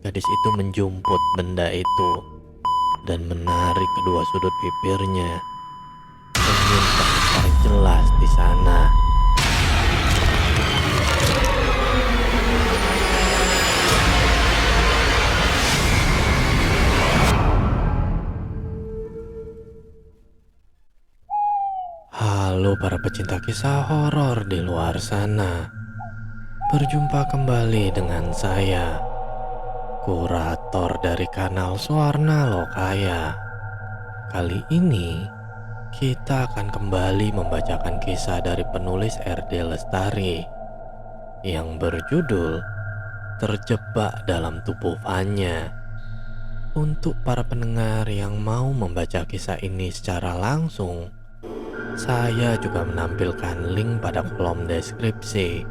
Gadis itu menjumput benda itu dan menarik kedua sudut bibirnya. Senyum terdengar jelas di sana. Halo para pecinta kisah horor di luar sana. Berjumpa kembali dengan saya, kurator dari kanal Suarna Lokaya. Kali ini kita akan kembali membacakan kisah dari penulis R.D. Lestari yang berjudul Terjebak Dalam Tubuh Fanya. Untuk para pendengar yang mau membaca kisah ini secara langsung, saya juga menampilkan link pada kolom deskripsi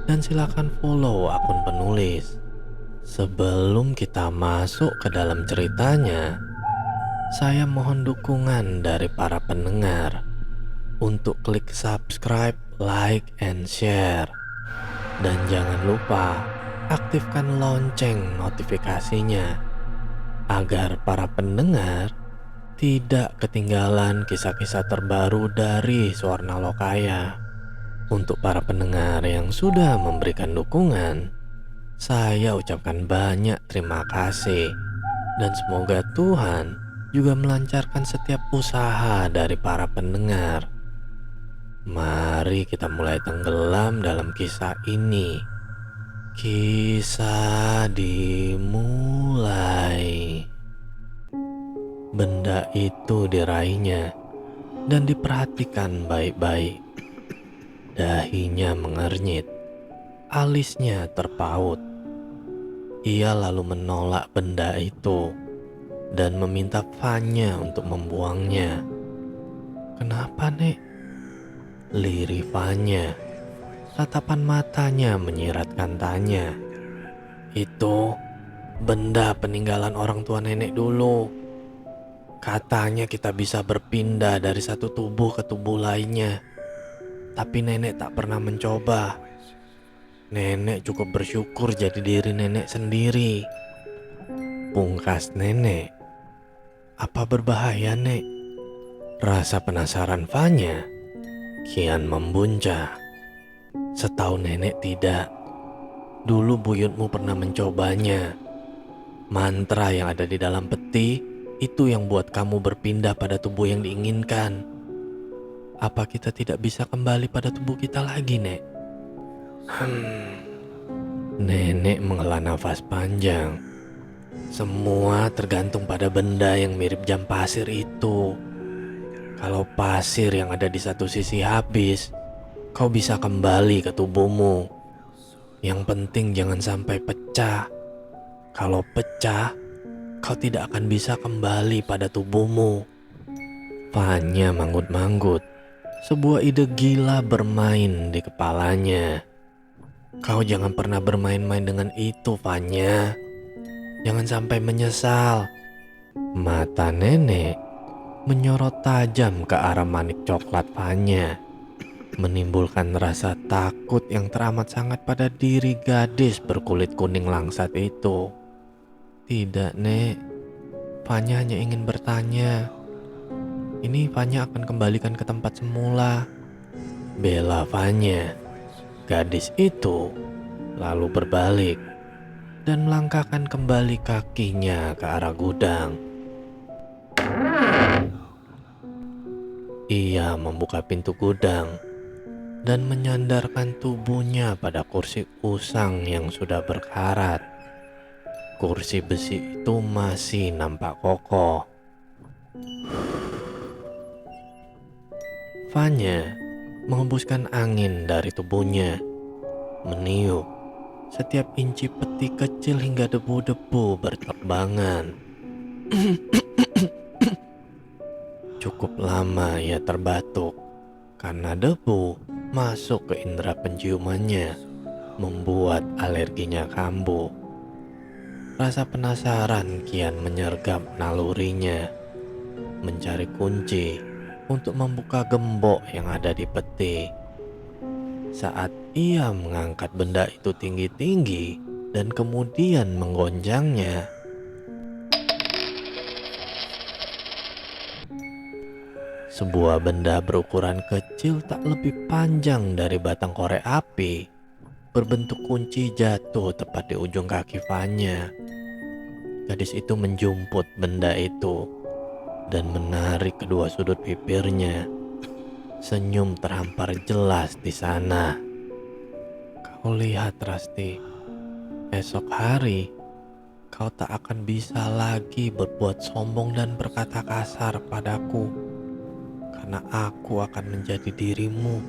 dan silakan follow akun penulis. Sebelum kita masuk ke dalam ceritanya, saya mohon dukungan dari para pendengar untuk klik subscribe, like, and share. Dan jangan lupa aktifkan lonceng notifikasinya agar para pendengar tidak ketinggalan kisah-kisah terbaru dari Suarna Lokaya. Untuk para pendengar yang sudah memberikan dukungan, saya ucapkan banyak terima kasih. Dan semoga Tuhan juga melancarkan setiap usaha dari para pendengar. Mari kita mulai tenggelam dalam kisah ini. Kisah dimulai. Benda itu diraihnya dan diperhatikan baik-baik. Dahinya mengernyit, alisnya terpaut. Ia lalu menolak benda itu dan meminta Fanya untuk membuangnya. "Kenapa, Nek?" lirih Fanya. Tatapan matanya menyiratkan tanya. "Itu benda peninggalan orang tua nenek dulu. Katanya kita bisa berpindah dari satu tubuh ke tubuh lainnya. Tapi nenek tak pernah mencoba. Nenek cukup bersyukur jadi diri nenek sendiri," pungkas nenek. "Apa berbahaya, Nek?" Rasa penasaran Fanya kian membuncah. "Setahu nenek tidak. Dulu buyutmu pernah mencobanya. Mantra yang ada di dalam peti itu yang buat kamu berpindah pada tubuh yang diinginkan. Apa kita tidak bisa kembali pada tubuh kita lagi, Nek?" Nenek menghela nafas panjang. "Semua tergantung pada benda yang mirip jam pasir itu. Kalau pasir yang ada di satu sisi habis, kau bisa kembali ke tubuhmu. Yang penting jangan sampai pecah. Kalau pecah, kau tidak akan bisa kembali pada tubuhmu." Fanya manggut-manggut. Sebuah ide gila bermain di kepalanya. "Kau jangan pernah bermain-main dengan itu, Fanya. Jangan sampai menyesal." Mata nenek menyorot tajam ke arah manik coklat Fanya, menimbulkan rasa takut yang teramat sangat pada diri gadis berkulit kuning langsat itu. "Tidak, Nek. Fanya hanya ingin bertanya. Ini Fanya akan kembalikan ke tempat semula," bela Fanya. Gadis itu lalu berbalik dan melangkahkan kembali kakinya ke arah gudang. Ia membuka pintu gudang dan menyandarkan tubuhnya pada kursi usang yang sudah berkarat. Kursi besi itu masih nampak kokoh. Fanya menghembuskan angin dari tubuhnya, meniup setiap inci peti kecil hingga debu-debu berterbangan. Cukup lama ia terbatuk karena debu masuk ke indera penciumannya, membuat alerginya kambuh. Rasa penasaran kian menyergap nalurinya, mencari kunci untuk membuka gembok yang ada di peti. Saat ia mengangkat benda itu tinggi-tinggi, dan kemudian menggonjangnya. Sebuah benda berukuran kecil tak lebih panjang dari batang korek api berbentuk kunci jatuh tepat di ujung kaki Vanya. Gadis itu menjumput benda itu dan menarik kedua sudut bibirnya. Senyum terhampar jelas di sana. Kau lihat, Rasti, esok hari kau tak akan bisa lagi berbuat sombong dan berkata kasar padaku, karena aku akan menjadi dirimu.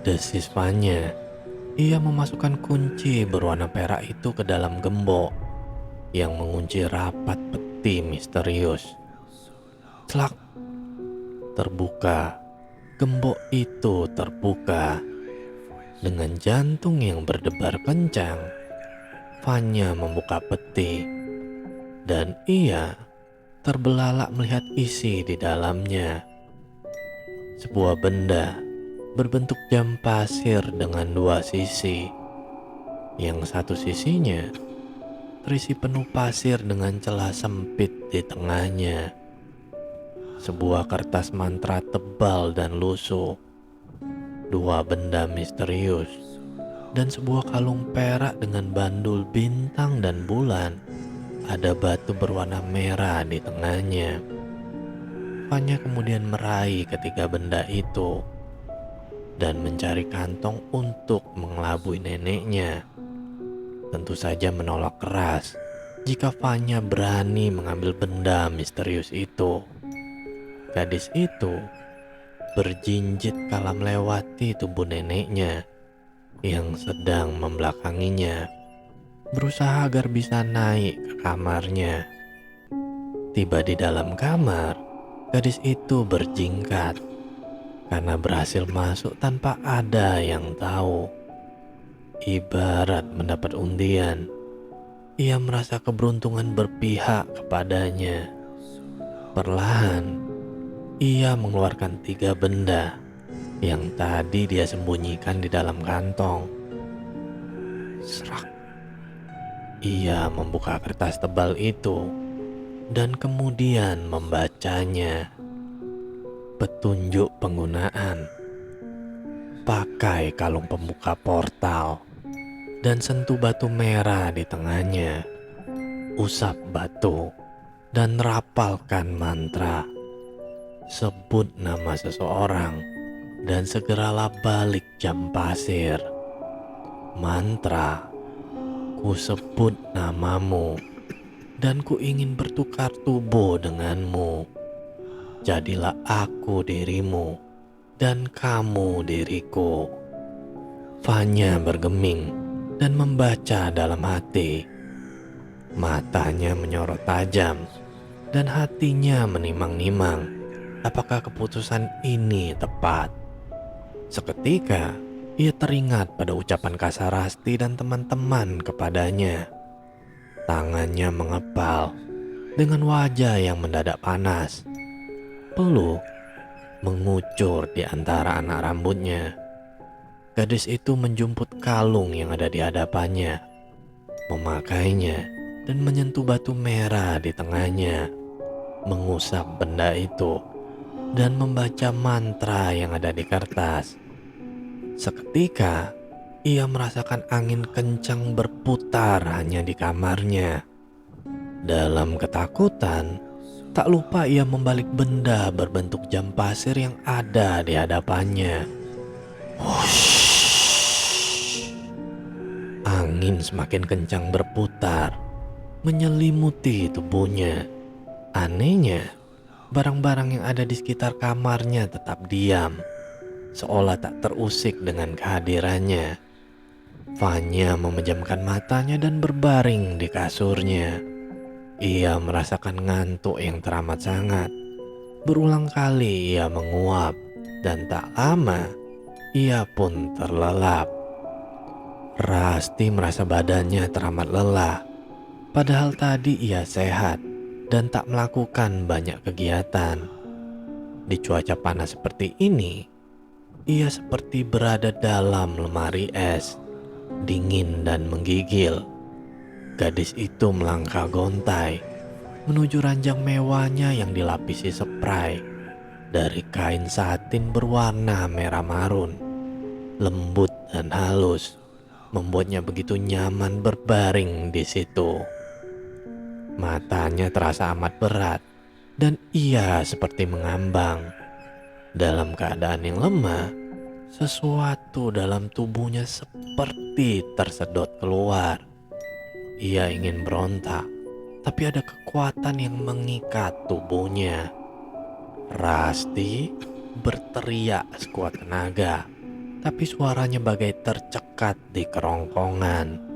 Desis Vanya. Ia memasukkan kunci berwarna perak itu ke dalam gembok yang mengunci rapat peti misterius. Celak! Terbuka. Gembok itu terbuka. Dengan jantung yang berdebar kencang, Vanya membuka peti dan ia terbelalak melihat isi di dalamnya. Sebuah benda berbentuk jam pasir dengan dua sisi. Yang satu sisinya terisi penuh pasir dengan celah sempit di tengahnya. Sebuah kertas mantra tebal dan lusuh, dua benda misterius, dan sebuah kalung perak dengan bandul bintang dan bulan. Ada batu berwarna merah di tengahnya. Vanya kemudian meraih ketiga benda itu dan mencari kantong untuk mengelabui neneknya. Tentu saja menolak keras jika Vanya berani mengambil benda misterius itu. Gadis itu berjinjit kala melewati tubuh neneknya yang sedang membelakanginya, berusaha agar bisa naik ke kamarnya. Tiba di dalam kamar, gadis itu berjingkat karena berhasil masuk tanpa ada yang tahu. Ibarat mendapat undian, ia merasa keberuntungan berpihak kepadanya. Perlahan, ia mengeluarkan tiga benda yang tadi dia sembunyikan di dalam kantong. Serak. Ia membuka kertas tebal itu dan kemudian membacanya. Petunjuk penggunaan: pakai kalung pembuka portal dan sentuh batu merah di tengahnya. Usap batu dan rapalkan mantra. Sebut nama seseorang dan segeralah balik jam pasir. Mantra: ku sebut namamu dan ku ingin bertukar tubuh denganmu. Jadilah aku dirimu dan kamu diriku. Vanya bergeming dan membaca dalam hati. Matanya menyorot tajam dan hatinya menimang-nimang apakah keputusan ini tepat. Seketika ia teringat pada ucapan kasar Rasti dan teman-teman kepadanya. Tangannya mengepal dengan wajah yang mendadak panas. Peluk mengucur di antara anak rambutnya. Gadis itu menjumput kalung yang ada di hadapannya, memakainya dan menyentuh batu merah di tengahnya, mengusap benda itu dan membaca mantra yang ada di kertas. Seketika ia merasakan angin kencang berputar hanya di kamarnya. Dalam ketakutan, tak lupa ia membalik benda berbentuk jam pasir yang ada di hadapannya. Wush. Angin semakin kencang berputar, menyelimuti tubuhnya. Anehnya, barang-barang yang ada di sekitar kamarnya tetap diam, seolah tak terusik dengan kehadirannya. Vanya memejamkan matanya dan berbaring di kasurnya. Ia merasakan ngantuk yang teramat sangat. Berulang kali ia menguap dan tak lama ia pun terlelap. Rasti merasa badannya teramat lelah, padahal tadi ia sehat dan tak melakukan banyak kegiatan. Di cuaca panas seperti ini, ia seperti berada dalam lemari es. dingin dan menggigil. Gadis itu melangkah gontai menuju ranjang mewahnya yang dilapisi spray dari kain satin berwarna merah marun, lembut dan halus, membuatnya begitu nyaman berbaring di situ. Matanya terasa amat berat dan ia seperti mengambang. Dalam keadaan yang lemah, sesuatu dalam tubuhnya seperti tersedot keluar. Ia ingin berontak, tapi ada kekuatan yang mengikat tubuhnya. Rasti berteriak sekuat tenaga, tapi suaranya bagai tercekat di kerongkongan.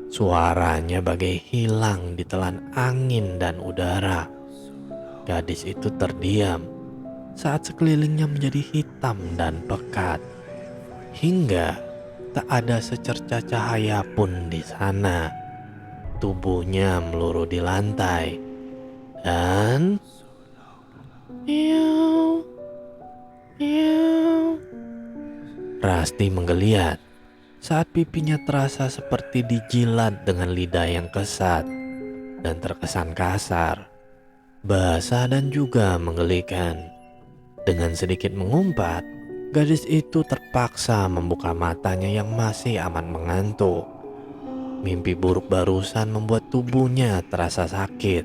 Suaranya bagai hilang ditelan angin dan udara. Gadis itu terdiam saat sekelilingnya menjadi hitam dan pekat, hingga tak ada secerca cahaya pun di sana. Tubuhnya meluruh di lantai dan miau, miau. Rasti menggeliat saat pipinya terasa seperti dijilat dengan lidah yang kesat dan terkesan kasar, basah dan juga menggelikan. Dengan sedikit mengumpat, gadis itu terpaksa membuka matanya yang masih amat mengantuk. Mimpi buruk barusan membuat tubuhnya terasa sakit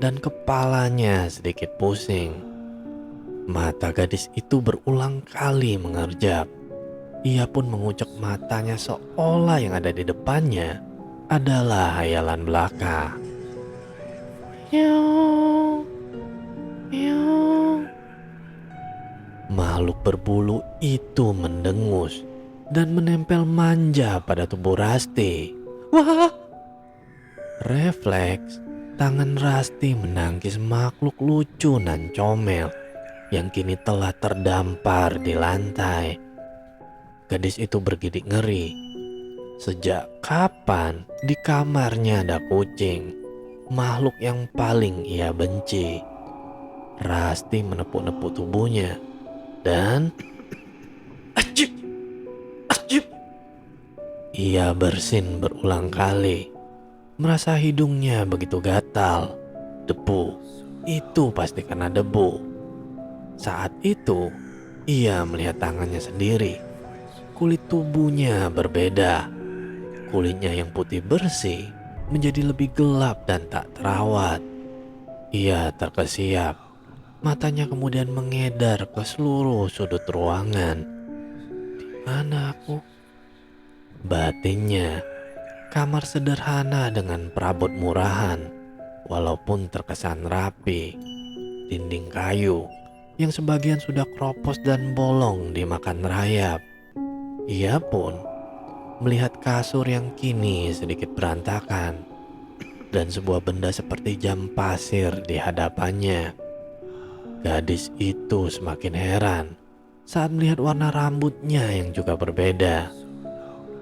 dan kepalanya sedikit pusing. Mata gadis itu berulang kali mengerjap. Ia pun mengucek matanya seolah yang ada di depannya adalah hayalan belaka. Meow, meow. Makhluk berbulu itu mendengus dan menempel manja pada tubuh Rasti. Wah! Refleks, tangan Rasti menangkis makhluk lucu dan comel yang kini telah terdampar di lantai. Gadis itu bergidik ngeri. Sejak kapan di kamarnya ada kucing, makhluk yang paling ia benci? Rasti menepuk-nepuk tubuhnya dan ajib, ajib. Ia bersin berulang kali, merasa hidungnya begitu gatal. Debu, itu pasti karena debu. Saat itu, ia melihat tangannya sendiri. Kulit tubuhnya berbeda. Kulitnya yang putih bersih menjadi lebih gelap dan tak terawat. Ia terkesiap. Matanya kemudian mengedar ke seluruh sudut ruangan. Di mana aku? Batinnya, kamar sederhana dengan perabot murahan, walaupun terkesan rapi. Dinding kayu yang sebagian sudah kropos dan bolong dimakan rayap. Ia pun melihat kasur yang kini sedikit berantakan dan sebuah benda seperti jam pasir di hadapannya. Gadis itu semakin heran saat melihat warna rambutnya yang juga berbeda.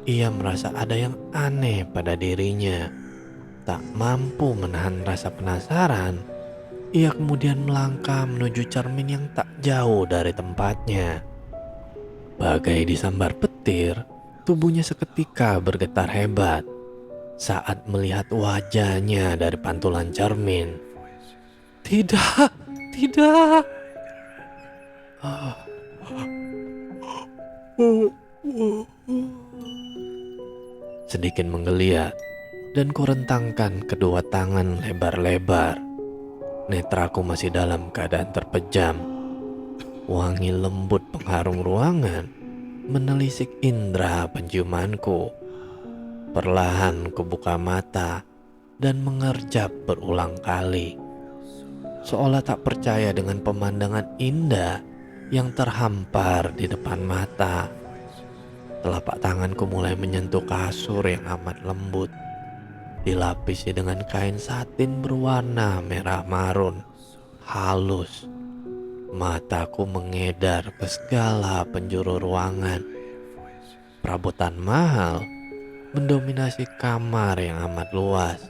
Ia merasa ada yang aneh pada dirinya. Tak mampu menahan rasa penasaran, ia kemudian melangkah menuju cermin yang tak jauh dari tempatnya. Bagai disambar petir, tubuhnya seketika bergetar hebat saat melihat wajahnya dari pantulan cermin. Tidak, tidak. Sedikit menggeliat dan kurentangkan kedua tangan lebar-lebar. Netraku masih dalam keadaan terpejam. Wangi lembut pengharum ruangan menelisik indera penciumanku. Perlahan kubuka mata dan mengerjap berulang kali, seolah tak percaya dengan pemandangan indah yang terhampar di depan mata. Telapak tanganku mulai menyentuh kasur yang amat lembut, dilapisi dengan kain satin berwarna merah marun, halus. Mataku mengedar ke segala penjuru ruangan. Perabotan mahal mendominasi kamar yang amat luas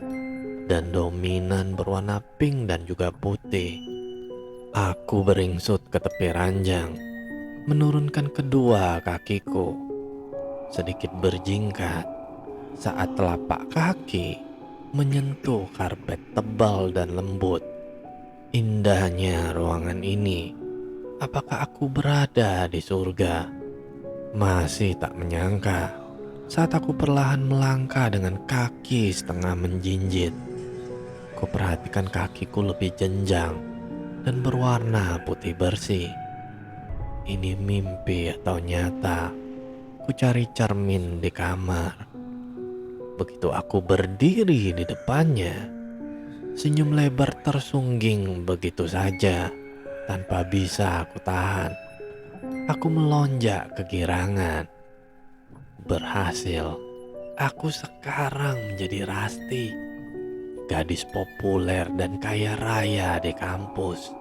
dan dominan berwarna pink dan juga putih. Aku beringsut ke tepi ranjang, menurunkan kedua kakiku. sedikit berjingkat saat telapak kaki menyentuh karpet tebal dan lembut. Indahnya ruangan ini. Apakah aku berada di surga? Masih tak menyangka saat aku perlahan melangkah dengan kaki setengah menjinjit. Kuperhatikan kakiku lebih jenjang dan berwarna putih bersih. Ini mimpi atau nyata? Ku cari cermin di kamar. Begitu aku berdiri di depannya, senyum lebar tersungging begitu saja tanpa bisa aku tahan. Aku melonjak kegirangan. Berhasil. Aku sekarang menjadi Rasti, gadis populer dan kaya raya di kampus.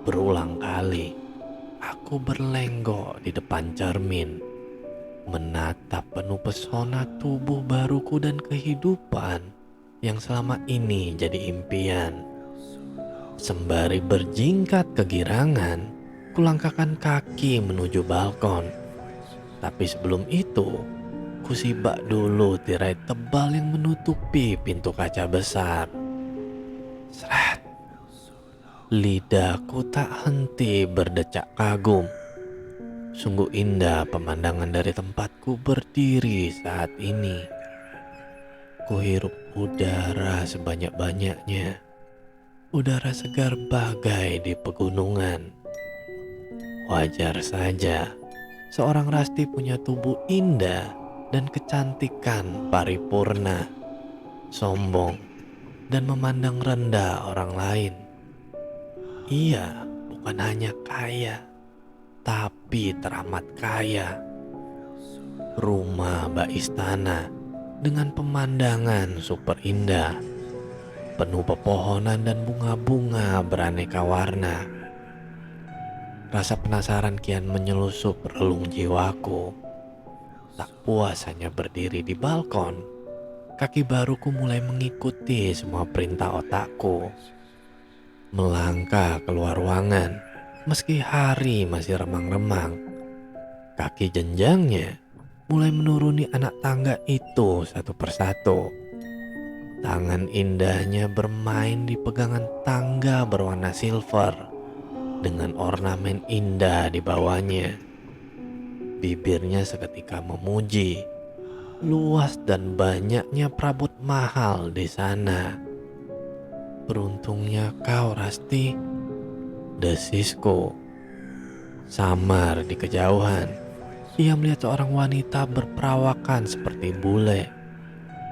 Berulang kali aku berlenggok di depan cermin, menatap penuh pesona tubuh baruku dan kehidupan yang selama ini jadi impian. Sembari berjingkat kegirangan, kulangkahkan kaki menuju balkon. Tapi sebelum itu, kusibak dulu tirai tebal yang menutupi pintu kaca besar. Seret. Lidahku tak henti berdecak kagum. Sungguh indah pemandangan dari tempatku berdiri saat ini. Kuhirup udara sebanyak-banyaknya. Udara segar bagai di pegunungan. Wajar saja, seorang Rasti punya tubuh indah dan kecantikan paripurna, sombong, dan memandang rendah orang lain. Ia bukan hanya kaya, tapi teramat kaya. Rumah bak istana dengan pemandangan super indah, penuh pepohonan dan bunga-bunga beraneka warna. Rasa penasaran kian menyelusup relung jiwaku. Tak puas hanya berdiri di balkon, kaki baruku mulai mengikuti semua perintah otakku. Melangkah keluar ruangan, meski hari masih remang-remang. Kaki jenjangnya mulai menuruni anak tangga itu satu persatu. Tangan indahnya bermain di pegangan tangga berwarna silver dengan ornamen indah di bawahnya. Bibirnya seketika memuji luas dan banyaknya perabot mahal di sana. Beruntungnya kau, Rasti, desisku. Samar di kejauhan, ia melihat seorang wanita berperawakan seperti bule,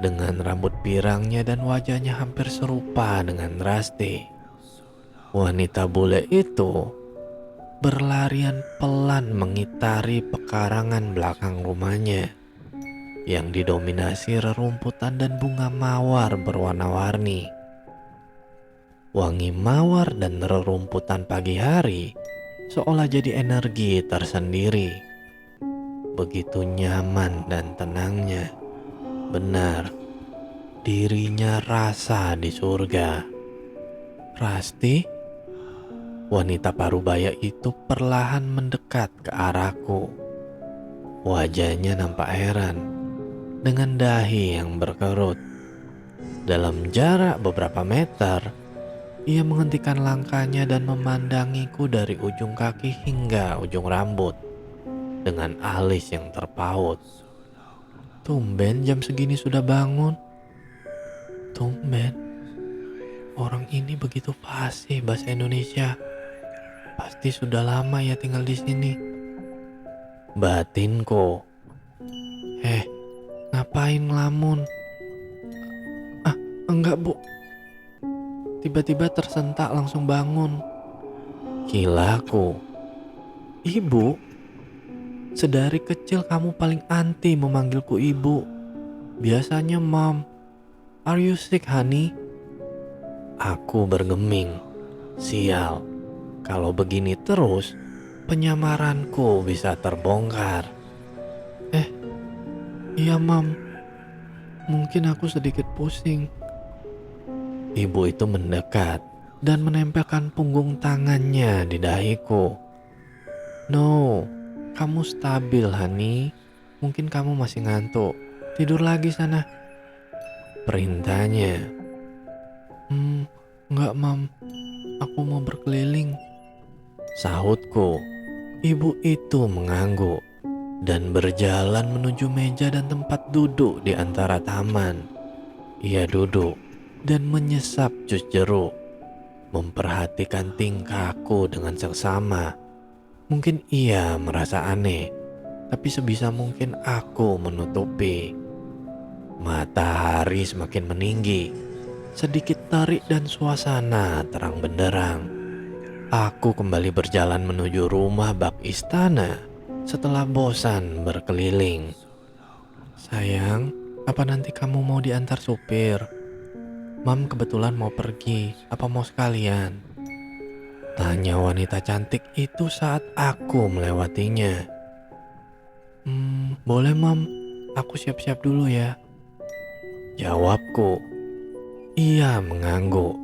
dengan rambut pirangnya dan wajahnya hampir serupa dengan Rasti. Wanita bule itu berlarian pelan mengitari pekarangan belakang rumahnya yang didominasi rerumputan dan bunga mawar berwarna-warni. Wangi mawar dan rerumputan pagi hari seolah jadi energi tersendiri. Begitu nyaman dan tenangnya. Benar, dirinya rasa di surga. Rasti? Wanita parubaya itu perlahan mendekat ke arahku. Wajahnya nampak heran, dengan dahi yang berkerut. Dalam jarak beberapa meter, ia menghentikan langkahnya dan memandangiku dari ujung kaki hingga ujung rambut, dengan alis yang terpaut. Tumben jam segini sudah bangun. Tumben, orang ini begitu fasih bahasa Indonesia. Pasti sudah lama ya tinggal di sini. Batinku. Ngapain ngelamun? Enggak bu. Tiba-tiba tersentak langsung bangun. Kilaku. Ibu? Sedari kecil kamu paling anti memanggilku ibu. Biasanya mom. Are you sick, honey? Aku bergeming. Sial. Kalau begini terus, penyamaranku bisa terbongkar. Iya, Mam. Mungkin aku sedikit pusing. Ibu itu mendekat dan menempelkan punggung tangannya di dahiku. No, kamu stabil, honey. Mungkin kamu masih ngantuk. Tidur lagi sana. Perintahnya. Enggak mam, aku mau berkeliling. Sahutku. Ibu itu mengangguk dan berjalan menuju meja dan tempat duduk di antara taman. Ia duduk dan menyesap jus jeruk, memperhatikan tingkahku dengan seksama. Mungkin ia merasa aneh, tapi sebisa mungkin aku menutupi. Matahari semakin meninggi, sedikit terik dan suasana terang benderang. Aku kembali berjalan menuju rumah bak istana setelah bosan berkeliling. Sayang, apa nanti kamu mau diantar supir? Mam kebetulan mau pergi, apa mau sekalian? Tanya wanita cantik itu saat aku melewatinya. Boleh mam, aku siap-siap dulu ya. Jawabku. Ia mengangguk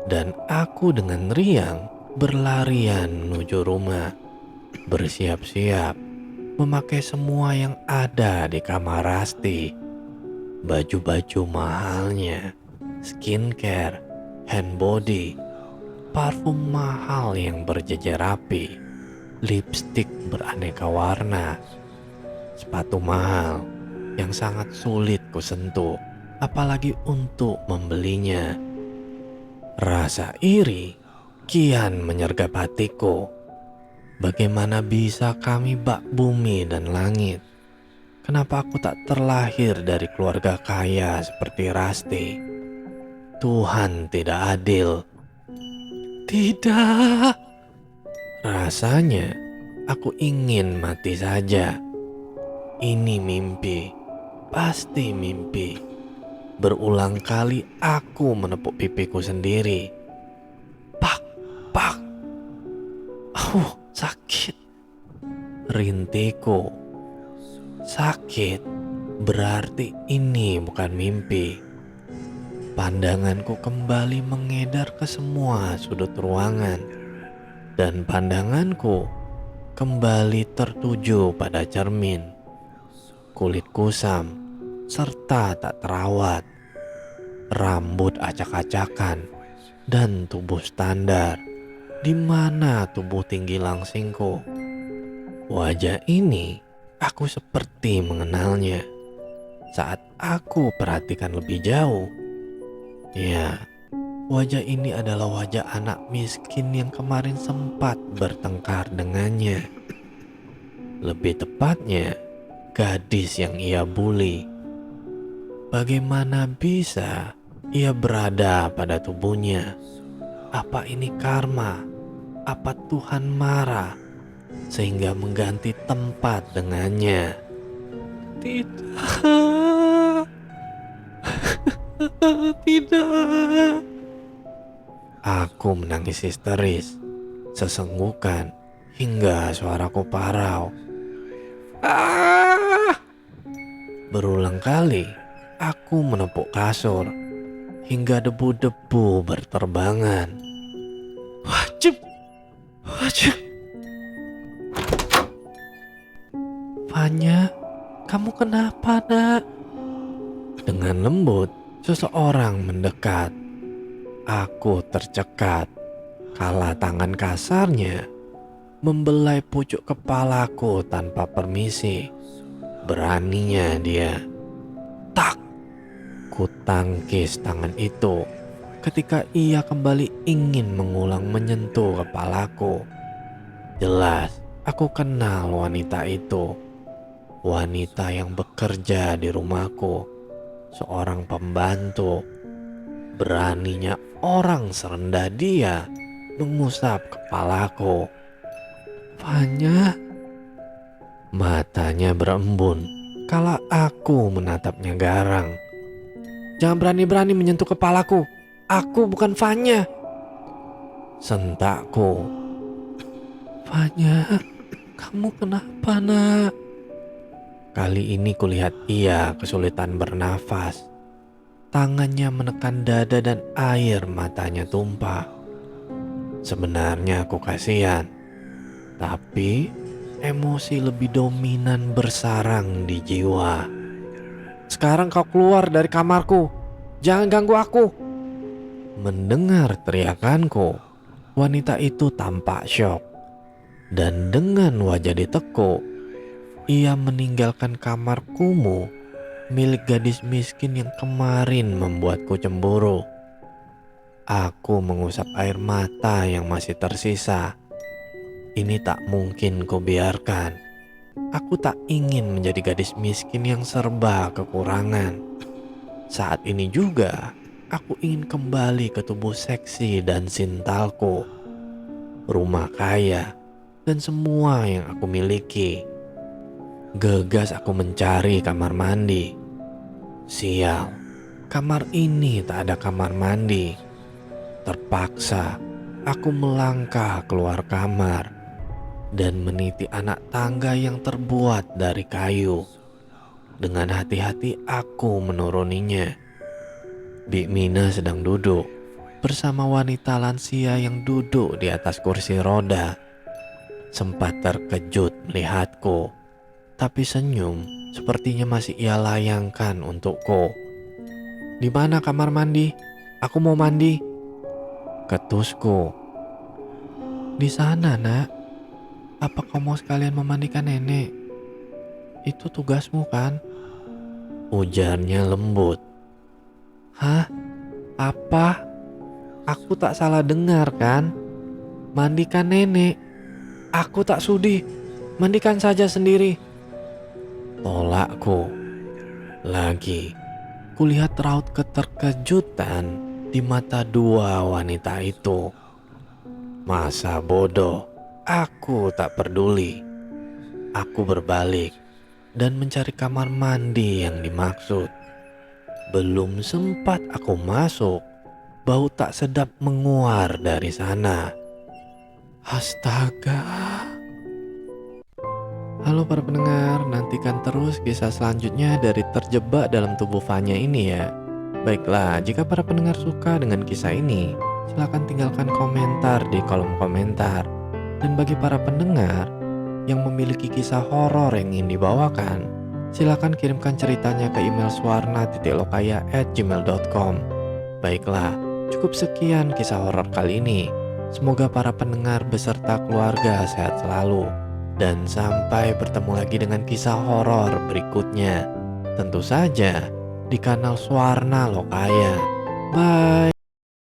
dan aku dengan riang berlarian menuju rumah. Bersiap-siap memakai semua yang ada di kamar Rasti. Baju-baju mahalnya, skincare, hand body, parfum mahal yang berjejer rapi, lipstik beraneka warna, sepatu mahal yang sangat sulit kusentuh, apalagi untuk membelinya. Rasa iri kian menyergap hatiku. Bagaimana bisa kami bak bumi dan langit? Kenapa aku tak terlahir dari keluarga kaya seperti Rasti? Tuhan tidak adil. Tidak. Rasanya aku ingin mati saja. Ini mimpi, pasti mimpi. Berulang kali aku menepuk pipiku sendiri. Pak, pak. Sakit. Rintiku. Sakit. Berarti ini bukan mimpi. Pandanganku kembali mengedar ke semua sudut ruangan. Dan pandanganku kembali tertuju pada cermin. Kulit kusam serta tak terawat. Rambut acak-acakan dan tubuh standar. Di mana tubuh tinggi langsingku? Wajah ini aku seperti mengenalnya. Saat aku perhatikan lebih jauh, ya, wajah ini adalah wajah anak miskin yang kemarin sempat bertengkar dengannya. Lebih tepatnya, gadis yang ia bully. Bagaimana bisa ia berada pada tubuhnya? Apa ini karma? Apa Tuhan marah sehingga mengganti tempat dengannya? Tidak. Tidak. Aku menangis histeris, sesenggukan hingga suaraku parau. Berulang kali aku menepuk kasur hingga debu-debu berterbangan. Wajib. Fanya, kamu kenapa nak? Dengan lembut seseorang mendekat. Aku tercekat kala tangan kasarnya membelai pucuk kepalaku tanpa permisi. Beraninya dia. Tak. Ku tangkis tangan itu ketika ia kembali ingin mengulang menyentuh kepalaku. Jelas aku kenal wanita itu. Wanita yang bekerja di rumahku. Seorang pembantu. Beraninya orang serendah dia mengusap kepalaku. Fanya. Matanya berembun kala aku menatapnya garang. Jangan berani-berani menyentuh kepalaku. Aku bukan Fanya. Sentakku. Fanya, kamu kenapa nak? Kali ini kulihat ia kesulitan bernafas. Tangannya menekan dada dan air matanya tumpah. Sebenarnya aku kasihan. Tapi Emosi lebih dominan bersarang di jiwa. "Sekarang kau keluar dari kamarku. Jangan ganggu aku." Mendengar teriakanku, wanita itu tampak syok. Dan dengan wajah ditekuk, ia meninggalkan kamar kumuh milik gadis miskin yang kemarin membuatku cemburu. Aku mengusap air mata yang masih tersisa. Ini tak mungkin kubiarkan. Aku tak ingin menjadi gadis miskin yang serba kekurangan. Saat ini juga, aku ingin kembali ke tubuh seksi dan sintalku, rumah kaya, dan semua yang aku miliki. Gegas aku mencari kamar mandi. Sial, kamar ini tak ada kamar mandi. Terpaksa, aku melangkah keluar kamar dan meniti anak tangga yang terbuat dari kayu. Dengan hati-hati aku menuruninya. Bik Mina sedang duduk bersama wanita lansia yang duduk di atas kursi roda. Sempat terkejut melihatku, tapi senyum sepertinya masih ia layangkan untukku. "Di mana kamar mandi? Aku mau mandi," ketusku. "Di sana, Nak. Apa kau mau sekalian memandikan nenek? Itu tugasmu kan?" ujarnya lembut. "Hah? Apa? Aku tak salah dengar kan? Mandikan nenek? Aku tak sudi. Mandikan saja sendiri," tolakku. Lagi, kulihat raut keterkejutan di mata dua wanita itu. Masa bodoh, aku tak peduli. Aku berbalik dan mencari kamar mandi yang dimaksud. Belum sempat aku masuk, bau tak sedap menguar dari sana. Astaga. Halo para pendengar, nantikan terus kisah selanjutnya dari Terjebak Dalam Tubuh Vanya ini ya. Baiklah, jika para pendengar suka dengan kisah ini, silakan tinggalkan komentar di kolom komentar. Dan bagi para pendengar yang memiliki kisah horor yang ingin dibawakan, silakan kirimkan ceritanya ke email swarna.lokaya@gmail.com. Baiklah, cukup sekian kisah horor kali ini. Semoga para pendengar beserta keluarga sehat selalu. Dan sampai bertemu lagi dengan kisah horor berikutnya. Tentu saja di kanal Swarna Lokaya. Bye.